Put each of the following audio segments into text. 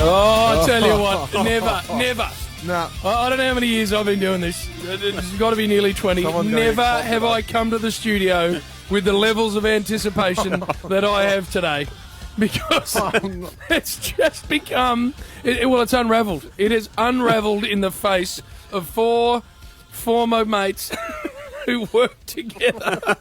Oh, I tell you what, never. No. I don't know how many years I've been doing this. It's got to be nearly 20. Never have I come to the studio with the levels of anticipation that I have today. Because it's just become... it's unravelled. It has unravelled in the face of four former mates who work together.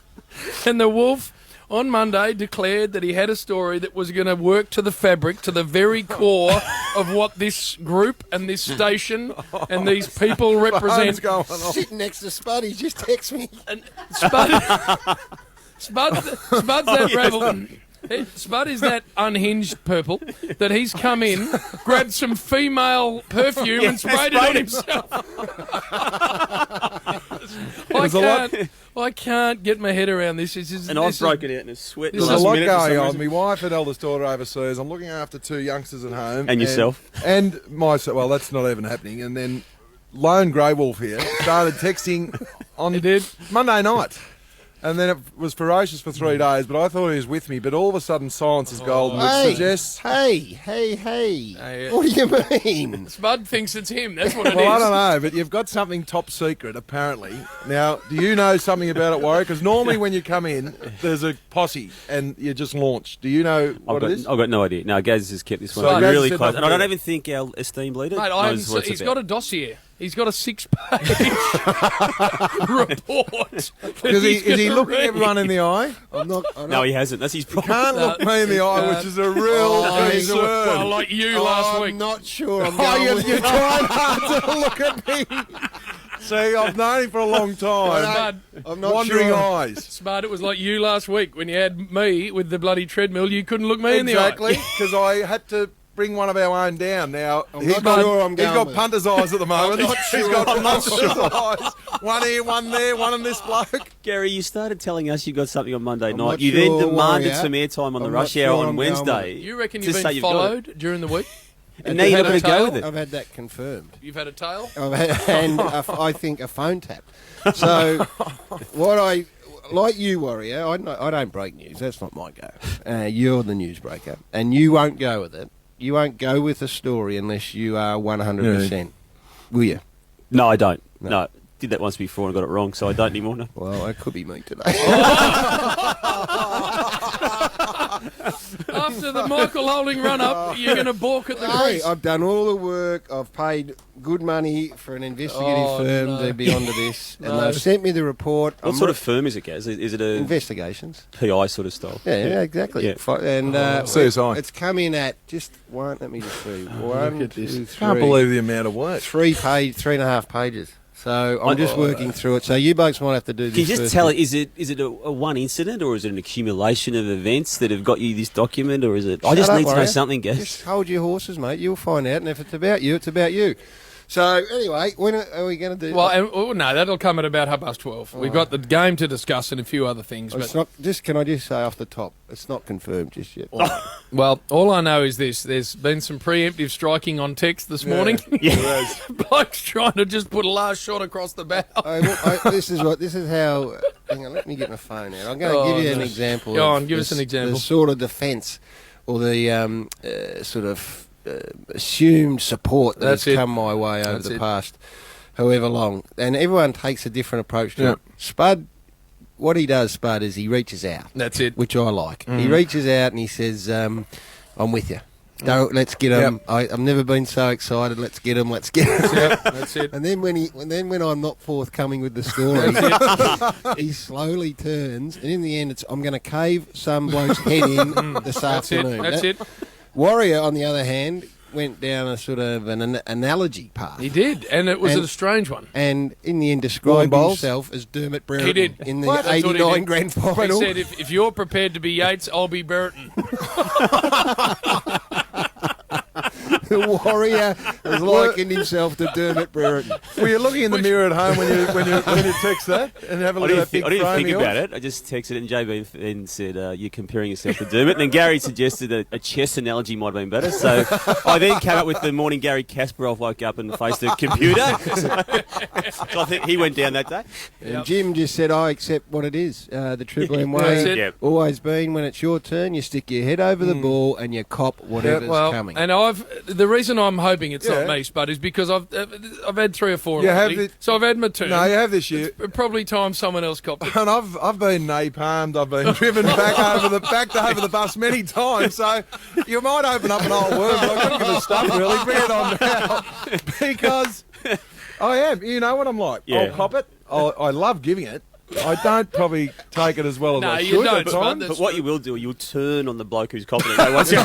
And the Wolf, on Monday, declared that he had a story that was going to work to the fabric, to the very core of what this group and this station and these people represent. Sitting next to Spud, he just texts me. And Spud's that ravelled. Spud is that unhinged purple that he's come in, grabbed some female perfume and sprayed it on himself. I can't get my head around this. I've broken out in a sweat. There's a lot going on. My wife and eldest daughter overseas. I'm looking after two youngsters at home. And yourself. And myself. Well, that's not even happening. And then Lone Grey Wolf here started texting on Monday night. And then it was ferocious for 3 days, but I thought he was with me. But all of a sudden, silence is golden, which suggests... Hey. What do you mean? Spud thinks it's him. That's what it is. Well, I don't know, but you've got something top secret, apparently. Now, do you know something about it, Warrior? Because normally when you come in, there's a posse and you just launch. Do you know what it is? I've got no idea. No, Gaz has kept this one really close. And I don't even think our esteemed leader knows what it's he's got a dossier. He's got a 6-page report. Is he looking everyone in the eye? No, he hasn't. That's his problem. Can't look me in the eye, which is a real concern. Well, like you last week. I'm not sure I'm going with you're trying hard to look at me. See, I've known him for a long time. I'm not Wandering sure. eyes. Smart, it was like you last week when you had me with the bloody treadmill. You couldn't look me in the eye. Exactly, because I had to bring one of our own down. Now, he's got punter's eyes at the moment. He's got punter's eyes. One here, one there, one in this bloke. Gary, you started telling us you got something on Monday night. You then demanded some airtime on the rush hour on Wednesday. You reckon you've been followed during the week? And now you're not going to go with it. I've had that confirmed. You've had a tail? And I think a phone tap. So like you, Warrior, I don't break news. That's not my go. You're the newsbreaker. And you won't go with it. You won't go with a story unless you are 100%. Will you? No, I don't. No. Did that once before and got it wrong, so I don't anymore. No. Well, it could be me today. After the Michael Holding run-up, you're going to balk at the crease. I've done all the work. I've paid good money for an investigative firm to be onto this. And they've sent me the report. What sort of firm is it, Gaz? Is it a... Investigations. PI sort of style? Yeah, exactly. Yeah. And CSI. it's come in at let me just see. One, 2, 3. Can't believe the amount of work. 3.5 pages. So I'm just working through it. So you blokes might have to do this. Can you just tell it, is it a one incident or is it an accumulation of events that have got you this document or is it... I just need to know something, Gaz. Just hold your horses, mate. You'll find out. And if it's about you, it's about you. So, anyway, when are we going to do that? Well, no, that'll come at about 12:30. We've got the game to discuss and a few other things. It's not, can I just say off the top, it's not confirmed just yet. Well, all I know is this. There's been some preemptive striking on text this morning. Yeah. Blokes trying to just put a last shot across the bow. This is how... Hang on, let me get my phone out. I'm going to give you an example. Go on, give us an example. The sort of defence or the sort of... assumed support that has come my way over the past however long. And everyone takes a different approach to it. Spud, what he does, Spud, is he reaches out. That's it. Which I like. He reaches out and he says, I'm with you. Let's get him. I've never been so excited. Let's get him. Let's get him. That's it. And then when I'm not forthcoming with the story, he slowly turns. And in the end, I'm going to cave some bloke's head in this afternoon. That's it. Warrior, on the other hand, went down a sort of an analogy path. He did, and it was a strange one. And in the end, described himself as Dermott Brereton. He did. In the 89 grand final. He said, if you're prepared to be Yeats, I'll be Brereton. The Warrior has likened himself to Dermott Brereton. Were you looking in the mirror at home when you text that and have a look at that big frame? I didn't think about it. I just texted it, and JB then said, "You're comparing yourself to Dermott." And then Gary suggested a chess analogy might have been better. So I then came up with the morning Garry Kasparov woke up and faced a computer. So I think he went down that day. And Jim just said, "I accept what it is. The Triple M way always been. When it's your turn, you stick your head over the ball and you cop whatever's coming." And the reason I'm hoping it's not Yeah. me, Spud, is because I've had 3 or 4 You have lately, the- so I've had my turn. No, you have this year. Probably time someone else copped it. And I've been napalmed. I've been driven back over the bus many times. So you might open up an old wound, but I couldn't give a stuff really. Bring it on now, because I am. You know what I'm like. Yeah. I'll cop it. I love giving it. I don't probably take it as well as No, I you should don't, at Spud. times. That's But what you will do, you'll turn on the bloke who's copping it. Once you-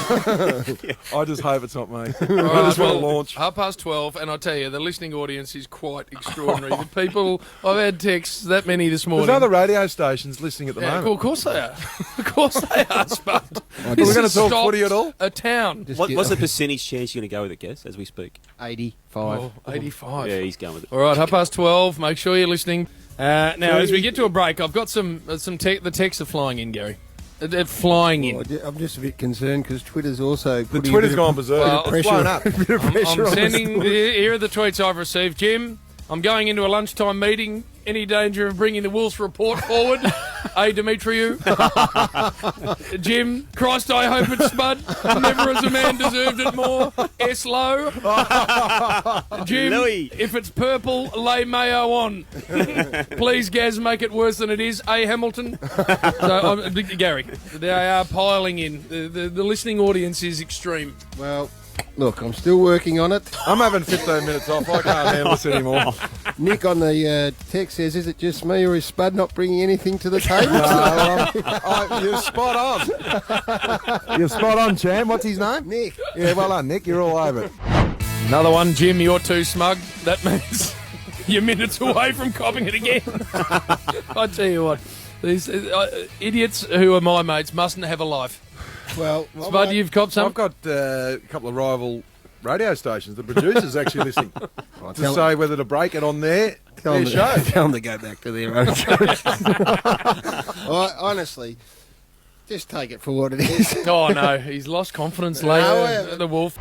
I just hope it's not me. All I right, just want to well, launch. 12:30, and I tell you, the listening audience is quite extraordinary. The people, I've had texts that many this morning. There's other radio stations listening at the Yeah, moment. of course they are. Of course they are, Spud. Are we going to talk footy at all? A town. What's the percentage chance you're going to go with it, Guess, as we speak? 85. Oh, 85. Yeah, he's going with it. All right, 12:30. Make sure you're listening. Now, as we get to a break, I've got the texts are flying in, Gary. They're flying in. I'm just a bit concerned because Twitter's also The Twitter's gone berserk. Well, It's blown up. I'm sending. Here are the tweets I've received. Jim, I'm going into a lunchtime meeting. Any danger of bringing the Wolves report forward? A. Demetriou. Jim, Christ, I hope it's Spud. Never has a man deserved it more. S. Lowe. Jim, Louis. if it's purple, lay mayo on. Please, Gaz, make it worse than it is. A. Hamilton. So, Gary, they are piling in. The listening audience is extreme. Well, look, I'm still working on it. I'm having 15 minutes off. I can't handle this anymore. Nick on the text says, is it just me or is Spud not bringing anything to the table? You're spot on. You're spot on, champ. What's his name? Nick. Yeah, well done, Nick. You're all over it. Another one, Jim, you're too smug. That means you're minutes away from copping it again. I tell you what, these idiots who are my mates mustn't have a life. Well, Spud, you've copped some? I've got a couple of rival radio stations. The producer's actually listening to tell- say whether to break it on their Tell show. them to go back to their own show. Honestly, just take it for what it is. Oh, no, he's lost confidence No, I later. haven't. The Wolf.